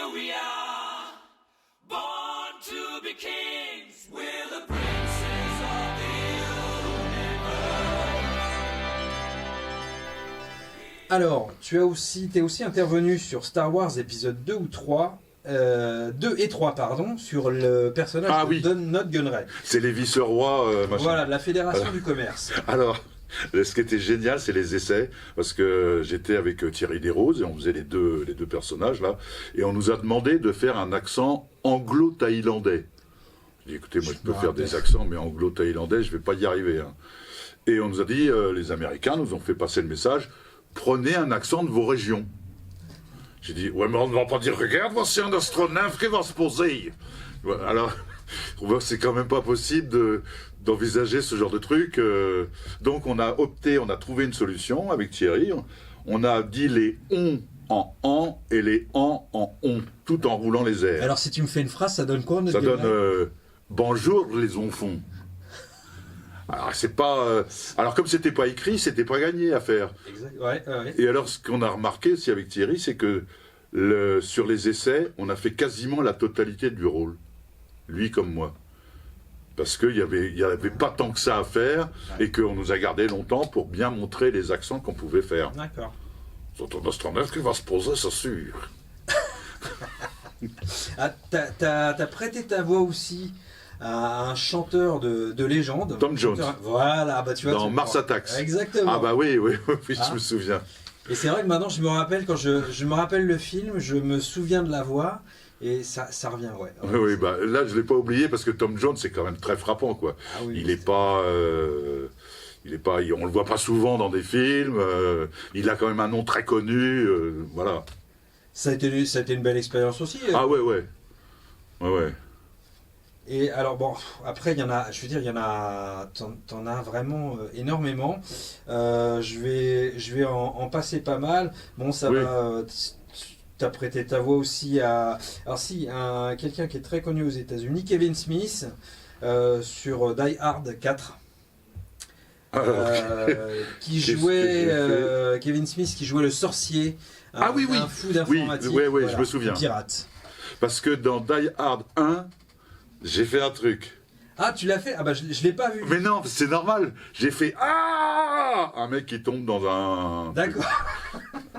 here we are, born to be kings, we're the princes of the universe. Alors, t'es aussi intervenu sur Star Wars épisode 2 ou 3, 2 et 3, pardon, sur le personnage de Not Gunray. C'est les vice-rois, machin. Voilà, de la Fédération du Commerce. Alors, ce qui était génial, c'est les essais, parce que j'étais avec Thierry Desroses et on faisait les deux personnages là, et on nous a demandé de faire un accent anglo-thaïlandais. J'ai dit, écoutez, moi je peux faire des accents, mais anglo-thaïlandais, je vais pas y arriver. Hein. Et on nous a dit, les Américains nous ont fait passer le message, prenez un accent de vos régions. J'ai dit, ouais, mais on ne va pas dire, regarde, voici un astronef qui va se poser. Alors, c'est quand même pas possible d'envisager ce genre de truc. Donc on a trouvé une solution avec Thierry. On a dit les on en an et les en on, tout en roulant les airs. Alors si tu me fais une phrase, ça donne quoi? Ça donne bonjour les enfants. Alors c'est pas. Alors comme c'était pas écrit, c'était pas gagné à faire. Exact. Ouais. Et alors ce qu'on a remarqué aussi avec Thierry, c'est que sur les essais, on a fait quasiment la totalité du rôle, lui comme moi. Parce qu'il y avait pas tant que ça à faire, et qu'on nous a gardé longtemps pour bien montrer les accents qu'on pouvait faire. D'accord. C'est un astronef qui va se poser, c'est sûr. Ah, t'as prêté ta voix aussi à un chanteur de légende. Tom Jones. Voilà, bah tu vois. Dans Mars Attacks. Exactement. Ah bah oui, je me souviens. Et c'est vrai que maintenant, je me rappelle, quand je me rappelle le film, je me souviens de la voix. Et ça revient, ouais. Oui, bah, là, je ne l'ai pas oublié parce que Tom Jones, c'est quand même très frappant, quoi. Ah oui, il n'est pas... on le voit pas souvent dans des films. Il a quand même un nom très connu. Voilà. Ça a été une belle expérience aussi. Ah ouais. Et alors, bon, après, il y en a... T'en as vraiment énormément. Je vais en passer pas mal. Bon, ça va... T'as prêté ta voix aussi à... Alors si, quelqu'un qui est très connu aux États-Unis, Kevin Smith, sur Die Hard 4. Qui jouait... Kevin Smith qui jouait le sorcier. Un fou d'informatique. Oui, voilà, je me souviens. Pirate. Parce que dans Die Hard 1, j'ai fait un truc. Ah, tu l'as fait? Ah bah je l'ai pas vu. Mais non, c'est normal. J'ai fait un mec qui tombe dans un... D'accord.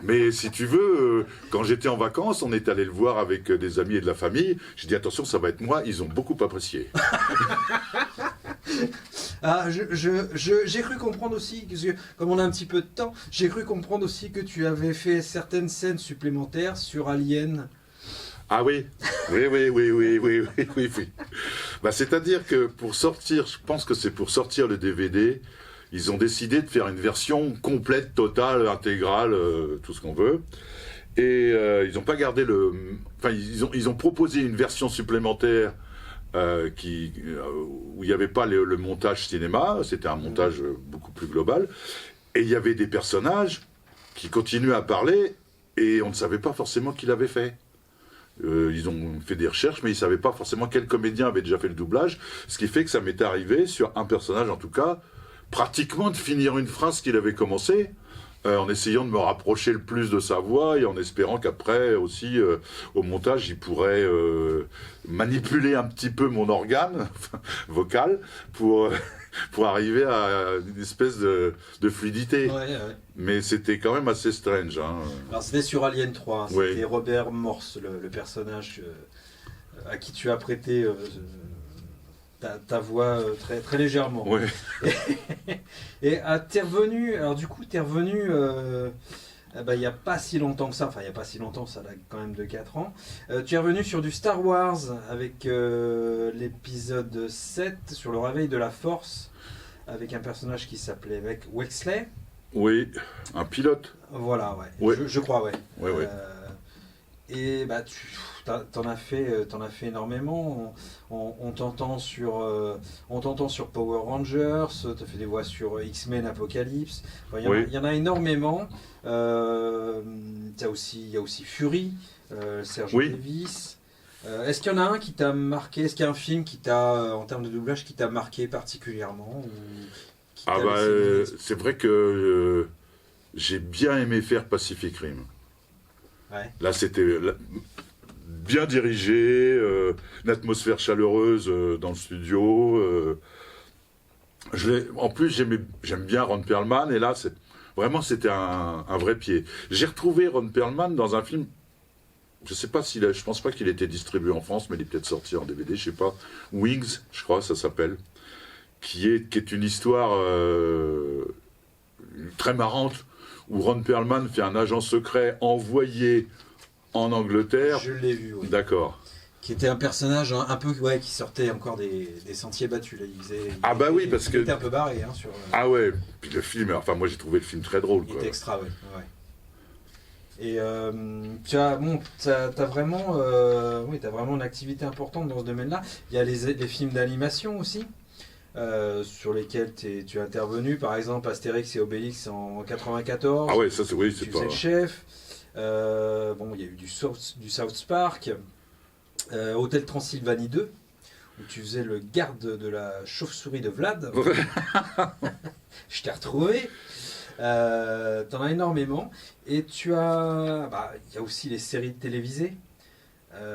Mais si tu veux, quand j'étais en vacances, on est allé le voir avec des amis et de la famille. J'ai dit attention, ça va être moi. Ils ont beaucoup apprécié. Ah, j'ai cru comprendre aussi, parce que, comme on a un petit peu de temps, j'ai cru comprendre aussi que tu avais fait certaines scènes supplémentaires sur Alien. Ah oui. Bah, c'est-à-dire que pour sortir, je pense que c'est pour sortir le DVD, ils ont décidé de faire une version complète, totale, intégrale, tout ce qu'on veut. Et ils n'ont pas gardé Enfin, ils ont proposé une version supplémentaire où il n'y avait pas le montage cinéma, c'était un montage beaucoup plus global. Et il y avait des personnages qui continuaient à parler et on ne savait pas forcément qui l'avait fait. Ils ont fait des recherches, mais ils ne savaient pas forcément quel comédien avait déjà fait le doublage, ce qui fait que ça m'est arrivé, sur un personnage en tout cas, pratiquement de finir une phrase qu'il avait commencée, en essayant de me rapprocher le plus de sa voix et en espérant qu'après aussi, au montage, il pourrait manipuler un petit peu mon organe vocal pour arriver à une espèce de fluidité. Ouais. Mais c'était quand même assez strange. Hein. Alors c'était sur Alien 3, hein, Oui. c'était Robert Morse, le personnage à qui tu as prêté ta voix très, très légèrement. Oui. Et t'es revenu, alors du coup t'es revenu il n'y a pas si longtemps que ça, enfin il n'y a pas si longtemps, ça date quand même de 4 ans. Tu es revenu sur du Star Wars avec l'épisode 7 sur le réveil de la Force, avec un personnage qui s'appelait Wexley. Oui, un pilote. Voilà, ouais. Ouais. Je crois, ouais. Ouais. Et bah t'en as fait énormément. On t'entend sur Power Rangers, t'as fait des voix sur X-Men Apocalypse. Enfin, il y en a énormément. Il y a aussi Fury, Serge Davis. Est-ce qu'il y en a un qui t'a marqué? Est-ce qu'il y a un film qui t'a, en termes de doublage, qui t'a marqué particulièrement c'est vrai que j'ai bien aimé faire Pacific Rim. Ouais. Là, c'était bien dirigé, une atmosphère chaleureuse dans le studio. En plus, j'aime bien Ron Perlman, et là, c'était un vrai pied. J'ai retrouvé Ron Perlman dans un film, je pense pas qu'il était distribué en France, mais il est peut-être sorti en DVD, je sais pas. Wings, je crois, ça s'appelle, qui est une histoire très marrante, où Ron Perlman fait un agent secret envoyé en Angleterre. Je l'ai vu, oui. D'accord. Qui était un personnage un peu, qui sortait encore des sentiers battus. Là. Parce que... Il était un peu barré. Hein, sur, Ah ouais, puis le film, enfin moi j'ai trouvé le film très drôle. Il était extra, ouais. Et t'as vraiment une activité importante dans ce domaine-là. Il y a les films d'animation aussi. Sur lesquels tu es intervenu, par exemple Astérix et Obélix en 94. Ah ouais, ça c'est tu faisais le chef. Il y a eu du South Park, Hôtel Transylvanie 2, où tu faisais le garde de la chauve-souris de Vlad. Je t'ai retrouvé. T'en as énormément. Et tu as... il y a aussi les séries télévisées. Il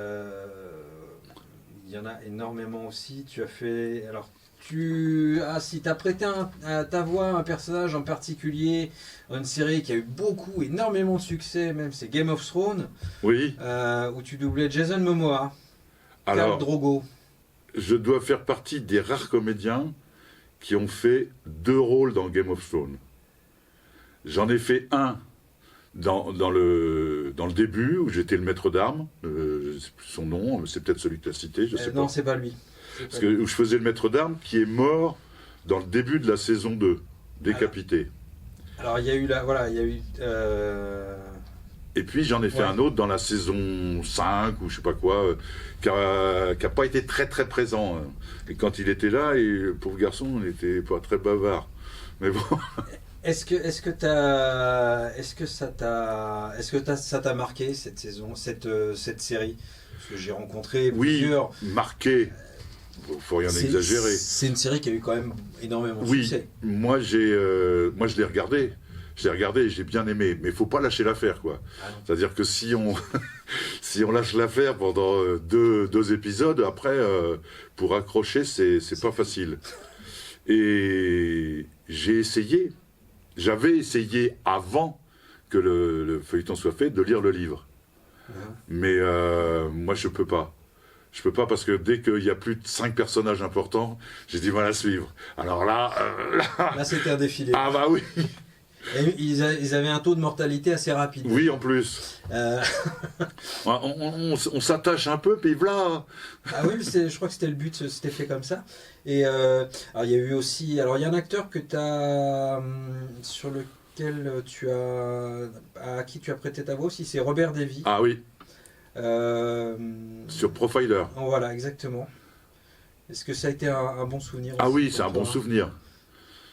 y en a énormément aussi. Tu as fait... Alors, si tu as prêté ta voix à un personnage en particulier dans une série qui a eu énormément de succès, même c'est Game of Thrones, oui. Où tu doublais Jason Momoa, Khal Drogo. Je dois faire partie des rares comédiens qui ont fait 2 rôles dans Game of Thrones. J'en ai fait un dans le début, où j'étais le maître d'armes, je ne sais plus son nom, mais c'est peut-être celui que tu as cité, je sais pas. Non, c'est pas lui. Parce que où je faisais le maître d'armes qui est mort dans le début de la saison 2, décapité. Alors il y a eu Et puis j'en ai fait un autre dans la saison 5 ou je sais pas quoi, qui a pas été très très présent. Et quand il était là, le pauvre garçon, il était pas très bavard. Mais bon. Est-ce que ça t'a marqué cette saison, cette série? Parce que j'ai rencontré plusieurs. Oui, marqué. Faut rien exagérer. C'est une série qui a eu quand même énormément de succès. Moi je l'ai regardé. Et j'ai bien aimé, mais il faut pas lâcher l'affaire, quoi. C'est-à-dire que si on lâche l'affaire pendant deux épisodes, après pour accrocher, c'est pas facile. Et j'avais essayé avant que le feuilleton soit fait de lire le livre, mais moi je peux pas. Je peux pas parce que dès qu'il y a plus de 5 personnages importants, j'ai du mal à suivre. Alors là, là c'était un défilé. Ah bah oui. Et ils avaient un taux de mortalité assez rapide. Oui, en plus. On s'attache un peu, puis voilà. Ah oui, je crois que c'était le but, c'était fait comme ça. Et alors, il y a eu aussi... Alors, il y a un acteur que sur lequel à qui tu as prêté ta voix aussi, c'est Robert Davi. Ah oui. Sur Profiler. Voilà, exactement. Est-ce que ça a été un bon souvenir? Ah oui, c'est un bon souvenir.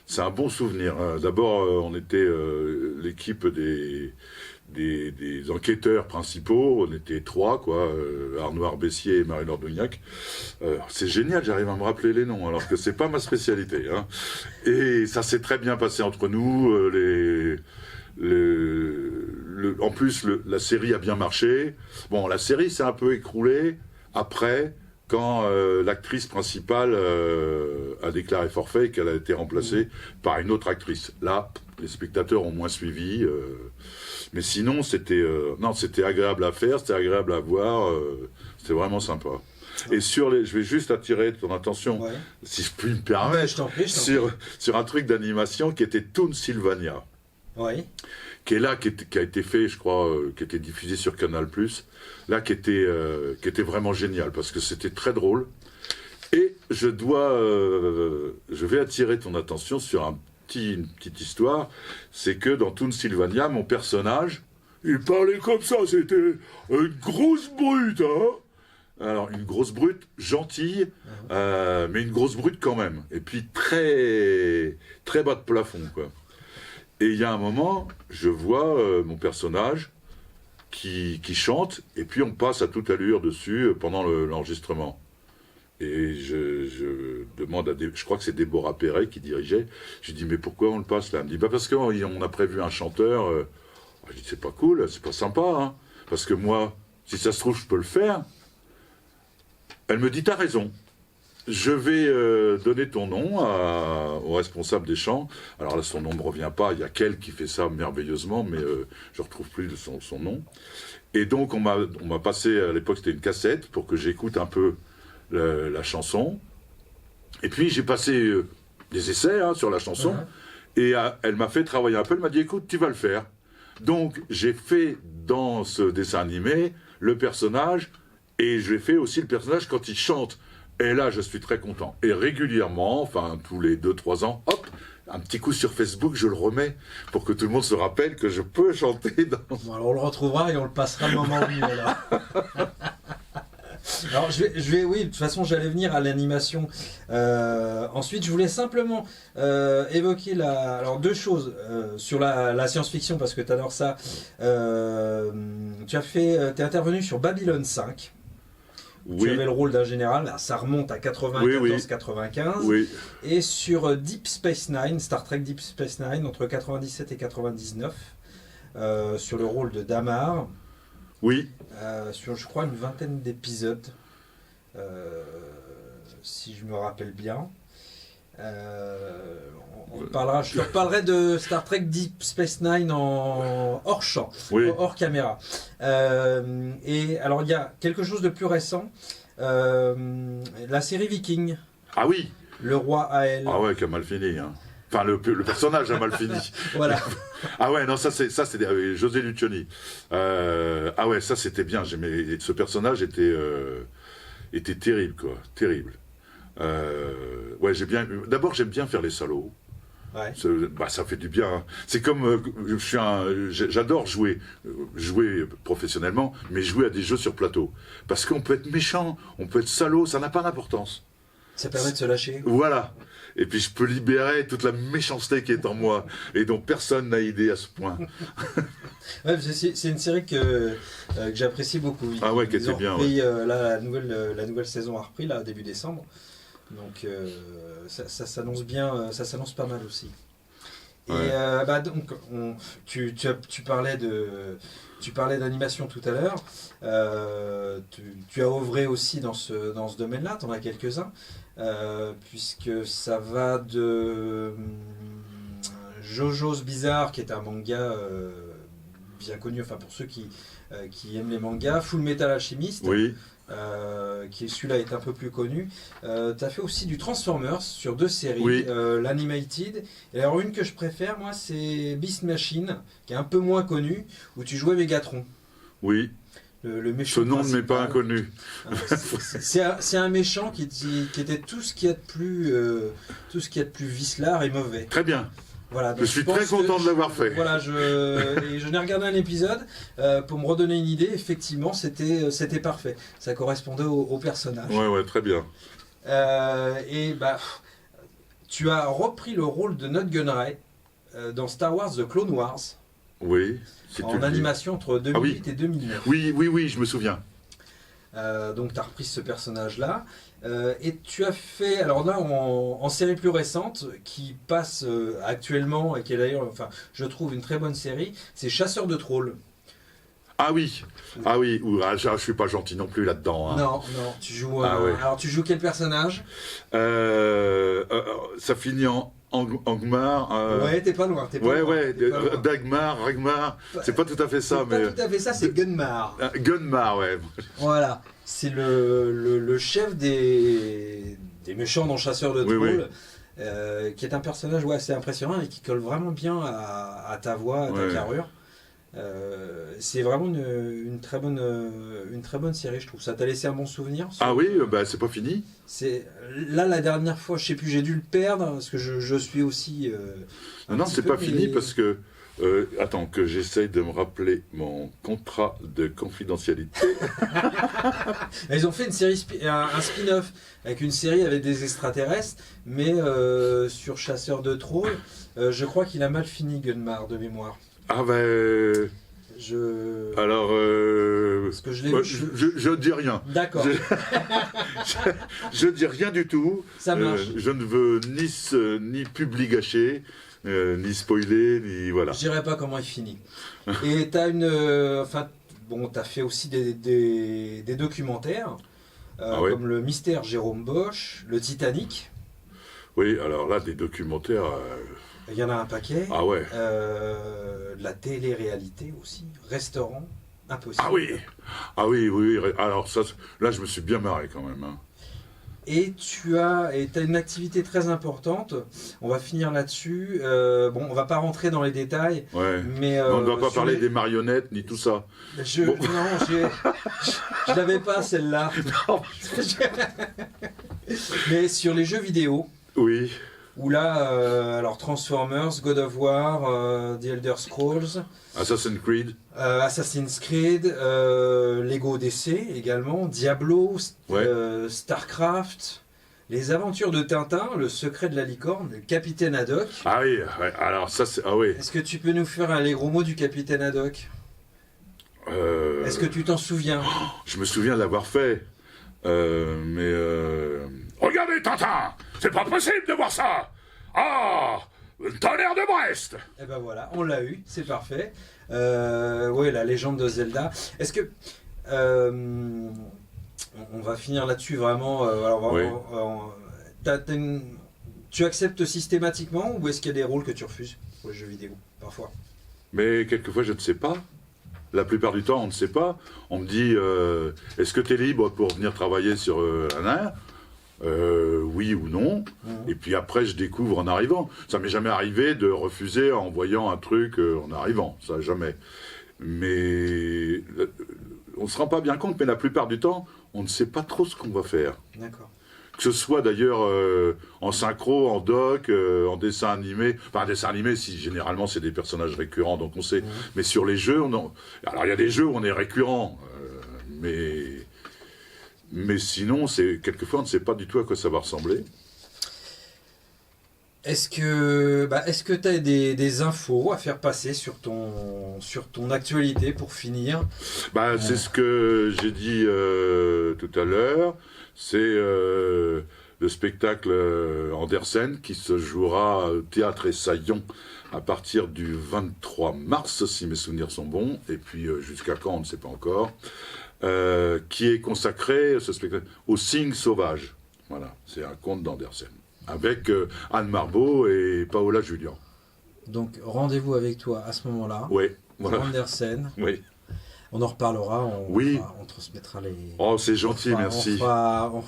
C'est un bon souvenir. D'abord, on était l'équipe des enquêteurs principaux. On était 3, quoi. Arnaud Arbessier et Marie-Laure Dougnac. C'est génial, j'arrive à me rappeler les noms, alors que c'est pas ma spécialité. Hein. Et ça s'est très bien passé entre nous. En plus, la série a bien marché. Bon, la série s'est un peu écroulée après, quand l'actrice principale a déclaré forfait et qu'elle a été remplacée par une autre actrice. Là, les spectateurs ont moins suivi. Mais sinon, c'était agréable à faire, c'était agréable à voir. C'était vraiment sympa. Et je vais juste attirer ton attention, si je puis me permettre, je t'en prie. sur un truc d'animation qui était Toon Sylvania. Oui. Qui a été fait, je crois, qui était diffusé sur Canal+, là, qui était vraiment génial, parce que c'était très drôle. Et je vais attirer ton attention sur une petite histoire, c'est que dans Toon Sylvania, mon personnage, il parlait comme ça, c'était une grosse brute, hein. Alors, une grosse brute, gentille, mais une grosse brute quand même. Et puis, très, très bas de plafond, quoi. Et il y a un moment, je vois mon personnage qui chante, et puis on passe à toute allure dessus pendant l'enregistrement. Et je demande je crois que c'est Déborah Perret qui dirigeait, je lui dis mais pourquoi on le passe là? Elle me dit parce qu'on a prévu un chanteur. Je dis c'est pas cool, c'est pas sympa, hein, parce que moi, si ça se trouve, je peux le faire. Elle me dit, t'as raison. Je vais donner ton nom au responsable des champs. Alors là, son nom ne me revient pas. Il y a Kel qui fait ça merveilleusement, mais je ne retrouve plus son nom. Et donc, on m'a passé, à l'époque, c'était une cassette pour que j'écoute un peu la chanson. Et puis, j'ai passé des essais sur la chanson. Et elle m'a fait travailler un peu. Elle m'a dit, écoute, tu vas le faire. Donc, j'ai fait dans ce dessin animé le personnage, et j'ai fait aussi le personnage quand il chante. Et là, je suis très content. Et régulièrement, enfin, tous les 2-3 ans, hop, un petit coup sur Facebook, je le remets pour que tout le monde se rappelle que je peux chanter dans... Bon, alors on le retrouvera et on le passera le moment où il est là. Alors oui, de toute façon j'allais venir à l'animation. Ensuite je voulais simplement évoquer alors deux choses sur la science-fiction parce que tu adores ça. T'es intervenu sur Babylone 5. Oui. Tu avais le rôle d'un général, là, ça remonte à 94-95. Oui. Et sur Deep Space Nine, Star Trek Deep Space Nine, entre 97 et 99, sur le rôle de Damar. Oui. Sur, je crois, une vingtaine d'épisodes, si je me rappelle bien. Je te reparlerai de Star Trek Deep Space Nine en hors champ, hors caméra. Et alors, il y a quelque chose de plus récent, la série Viking. Ah oui. Le roi Ael. Ah ouais, qui a mal fini. Hein. Enfin, le personnage a mal fini. Voilà. Ah ouais, non, ça c'était José Lucioni. Ah ouais, ça c'était bien. Ce personnage était terrible, quoi. Terrible. Ouais, d'abord, j'aime bien faire les salauds. Ouais. Ça fait du bien. Hein. C'est comme j'adore jouer professionnellement, mais jouer à des jeux sur plateau. Parce qu'on peut être méchant, on peut être salaud, ça n'a pas d'importance. Ça permet de se lâcher. Voilà. Et puis je peux libérer toute la méchanceté qui est en moi et dont personne n'a idée à ce point. Ouais, c'est une série que j'apprécie beaucoup. Ah ouais, qui était bien. Repris, là, la nouvelle saison a repris là début décembre. Donc ça s'annonce bien, ça s'annonce pas mal aussi. Et Ouais. donc tu parlais d'animation tout à l'heure. Tu as œuvré aussi dans ce domaine-là. Tu en as quelques-uns, puisque ça va de Jojo's Bizarre, qui est un manga bien connu, enfin pour ceux qui aiment les mangas, Full Metal Alchemist. Oui. Celui-là est un peu plus connu. Tu as fait aussi du Transformers sur 2 séries, Oui. l'Animated. Et alors une que je préfère, moi, c'est Beast Machine, qui est un peu moins connu, où tu jouais Megatron. Oui. Le méchant. Ce nom ne m'est pas principal. inconnu. C'est un méchant qui était tout ce qu'il y a de plus vicelard et mauvais. Très bien. Voilà, donc Je suis très content de l'avoir fait. Voilà, je n'ai regardé un épisode pour me redonner une idée. Effectivement, c'était parfait. Ça correspondait au personnage. Ouais, très bien. Et tu as repris le rôle de Nut Gunray dans Star Wars The Clone Wars Oui. en animation entre 2008 et 2009. Oui, je me souviens. Donc tu as repris ce personnage-là. Et tu as fait, alors là en série plus récente, qui passe actuellement, et qui est d'ailleurs, enfin, je trouve une très bonne série, c'est Chasseur de trolls. Ah oui. Je suis pas gentil non plus là-dedans. Hein. Non, tu joues. Ouais. Alors tu joues quel personnage? Ça finit en Angmar. Ouais, t'es pas loin. T'es pas loin. Dagmar, Ragmar. C'est pas tout à fait ça, C'est mais. pas tout à fait ça, c'est Gunmar. Gunmar, ouais. Voilà, c'est le chef des méchants dans Chasseur de trolls, qui est un personnage assez impressionnant et qui colle vraiment bien à ta voix, à ta carrure. C'est vraiment une très bonne série, je trouve. Ça t'a laissé un bon souvenir? Ah oui, c'est pas fini. Là, la dernière fois, je sais plus, j'ai dû le perdre parce que je suis aussi. Non, c'est pas fini parce que. Attends, que j'essaye de me rappeler mon contrat de confidentialité. Ils ont fait une série, un spin-off avec une série avec des extraterrestres, mais sur Chasseur de trolls, je crois qu'il a mal fini, Gunmar, de mémoire. Ah Alors, parce que je l'ai vu, je dis rien. D'accord. Je dis rien du tout. Ça marche. Je ne veux ni publi gâcher, ni spoiler, ni voilà. Je dirais pas comment il finit. Et t'as bon, tu as fait aussi des documentaires, Ah ouais. comme le Mystère Jérôme Bosch, le Titanic. Oui, alors là, des documentaires. Il y en a un paquet. Ah ouais. La télé-réalité aussi. Restaurant, impossible. Ah oui. Ah oui, oui, oui. Alors ça, là, je me suis bien marré quand même. Hein. Et tu as une activité très importante. On va finir là-dessus. Bon, on va pas rentrer dans les détails, Ouais. mais On ne va pas sur parler les- des marionnettes ni tout ça. Bon. Non, je l'avais pas celle-là. Non. Mais sur les jeux vidéo, Oui. où là, alors Transformers, God of War, The Elder Scrolls, Assassin's Creed. Assassin's Creed, Lego DC également, Diablo, Ouais. Starcraft, Les Aventures de Tintin, Le Secret de la Licorne, le Capitaine Haddock. Ah oui. Ouais. Alors ça, c'est. Ah oui. Est-ce que tu peux nous faire un gros mots du Capitaine Haddock? Est-ce que tu t'en souviens? Je me souviens de l'avoir fait. Regardez, Tintin. C'est pas possible de voir ça. Ah, le tonnerre de Brest. Eh ben voilà, on l'a eu, c'est parfait. Ouais, la légende de Zelda. Est-ce que on va finir là-dessus vraiment. Alors, Oui. tu acceptes systématiquement ou est-ce qu'il y a des rôles que tu refuses pour les jeux vidéo parfois? Mais quelquefois, je ne sais pas. La plupart du temps, on ne sait pas. On me dit, est-ce que tu es libre pour venir travailler sur un air oui ou non. Et puis après, je découvre en arrivant. Ça m'est jamais arrivé de refuser en voyant un truc en arrivant. Ça, jamais. Mais on ne se rend pas bien compte, mais la plupart du temps, on ne sait pas trop ce qu'on va faire. D'accord. Que ce soit d'ailleurs en synchro, en doc, en dessin animé. Enfin, dessin animé, si généralement c'est des personnages récurrents, donc on sait. Mais sur les jeux, alors il y a des jeux où on est récurrent, mais sinon, quelquefois on ne sait pas du tout à quoi ça va ressembler. Est-ce que tu as des infos à faire passer sur ton actualité pour finir? C'est ce que j'ai dit tout à l'heure. C'est le spectacle Andersen qui se jouera au Théâtre Essaillon à partir du 23 mars, si mes souvenirs sont bons, et puis jusqu'à quand, on ne sait pas encore, qui est consacré, ce spectacle, au cygne sauvage. Voilà, c'est un conte d'Andersen, avec Anne Marbeau et Paola Julian. Donc rendez-vous avec toi à ce moment-là. Oui, voilà. Andersen. Oui. On en reparlera, on transmettra les... Oh, c'est gentil, merci. On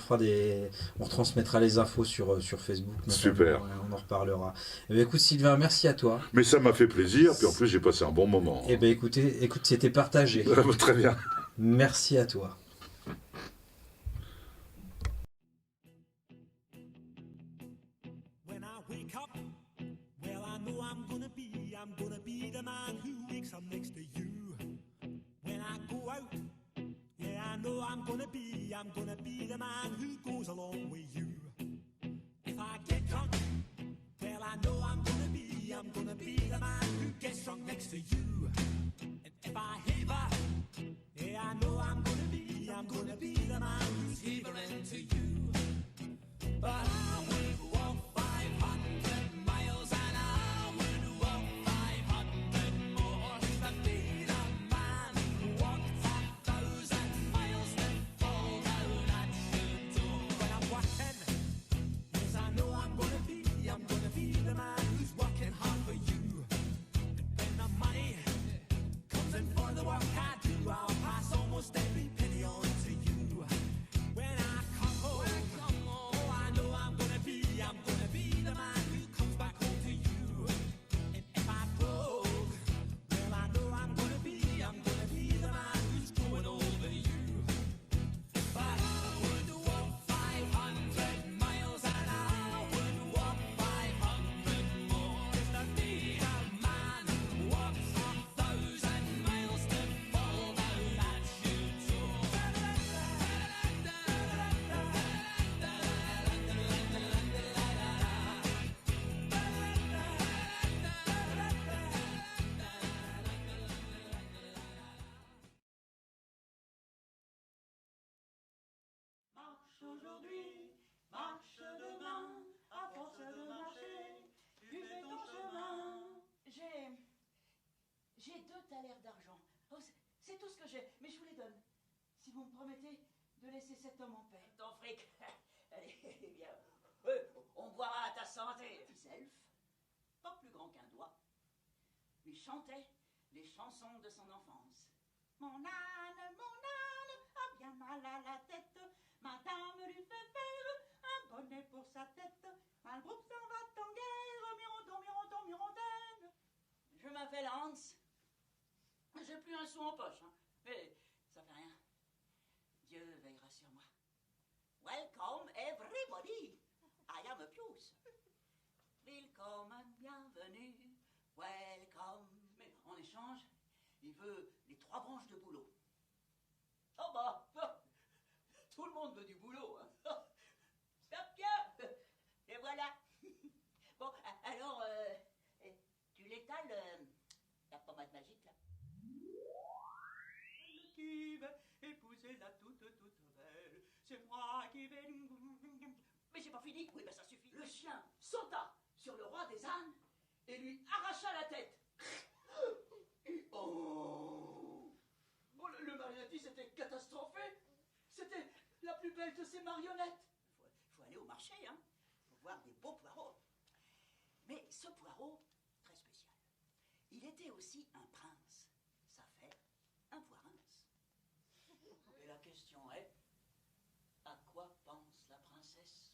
retransmettra les infos sur Facebook. Notamment. Super. Ouais, on en reparlera. Eh bien, écoute Sylvain, merci à toi. Mais ça m'a fait plaisir, puis en plus j'ai passé un bon moment. Eh bien écoute, c'était partagé. Très bien. Merci à toi. When I wake up, well, I know I'm gonna be the man who wakes up next to you. When I go out, yeah, I know I'm gonna be the man who goes along with you. If I get drunk, well, I know I'm gonna be the man who gets drunk next to you. And if I heaver, yeah, I know I'm gonna be the man who's heavering to you. But I would walk 500 miles and I would walk 500 more to be the man who walked 1,000 miles to fall down at your door. When I'm working, yes, I know I'm gonna be the man who's working hard for you. And when the money comes in for the work I do, I'll pass almost every penny on to you. When I come home, oh, I know I'm gonna be the man who comes back home to you. And if I broke, well, I know I'm gonna be the man who's going over you. But I would walk 500 miles and I would walk 500 more to be the man who walks 1,000 miles to fall down at your door. Marche aujourd'hui, marche demain, à force de marcher, tu fais ton chemin. J'ai 2 thalers d'argent. Oh, C'est tout ce que j'ai, mais je vous les donne. Si vous me promettez de laisser cet homme en paix. Ton fric. Allez, bien. On boira à ta santé. Petit elfe, pas plus grand qu'un doigt, lui chantait les chansons de son enfance. Mon âne a bien mal à la tête. Madame lui fait faire un bonnet pour sa tête. Malbrouck s'en va en guerre, mironton, mironton, mirontaine. Je m'appelle Hans. J'ai plus un sou en poche, hein. Mais ça fait rien. Dieu veillera sur moi. Welcome everybody. I am a Pius. Willkommen, bienvenue. Welcome. Mais en échange, il veut les 3 branches de boulot. Oh bah, tout le monde veut du boulot. Hein. Stop bien. Et voilà. Bon, alors, tu l'étales, la pommade magique là. Qui va épouser la toute belle, c'est moi qui vais... Mais j'ai pas fini. Oui, ben ça suffit. Le chien sauta sur le roi des ânes et lui arracha la tête. Oh, le marionnettiste était catastrophé. C'était la plus belle de ses marionnettes. Faut aller au marché, hein, pour voir des beaux poireaux. Mais ce poireau, très spécial, il était aussi un prince. Ça fait un poirince. Et la question est, à quoi pense la princesse?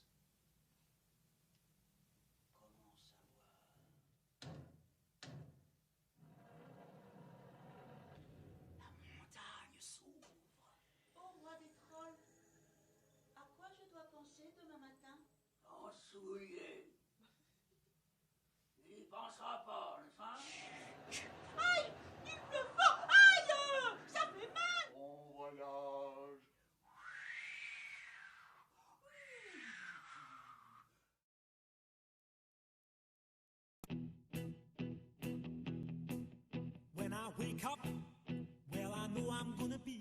Comment savoir? La montagne s'ouvre. Ô roi des trolls, à quoi je dois penser demain matin? En souillé. Il n'y pensera pas, n'est-ce pas? Aïe! Il me faut! Aïe! Ça fait mal! Bon voyage. When I wake up, well, I know I'm gonna be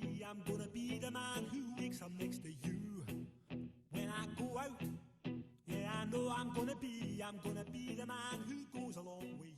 the man who wakes up next to you. When I go out, yeah, I know I'm gonna be the man who goes along with you.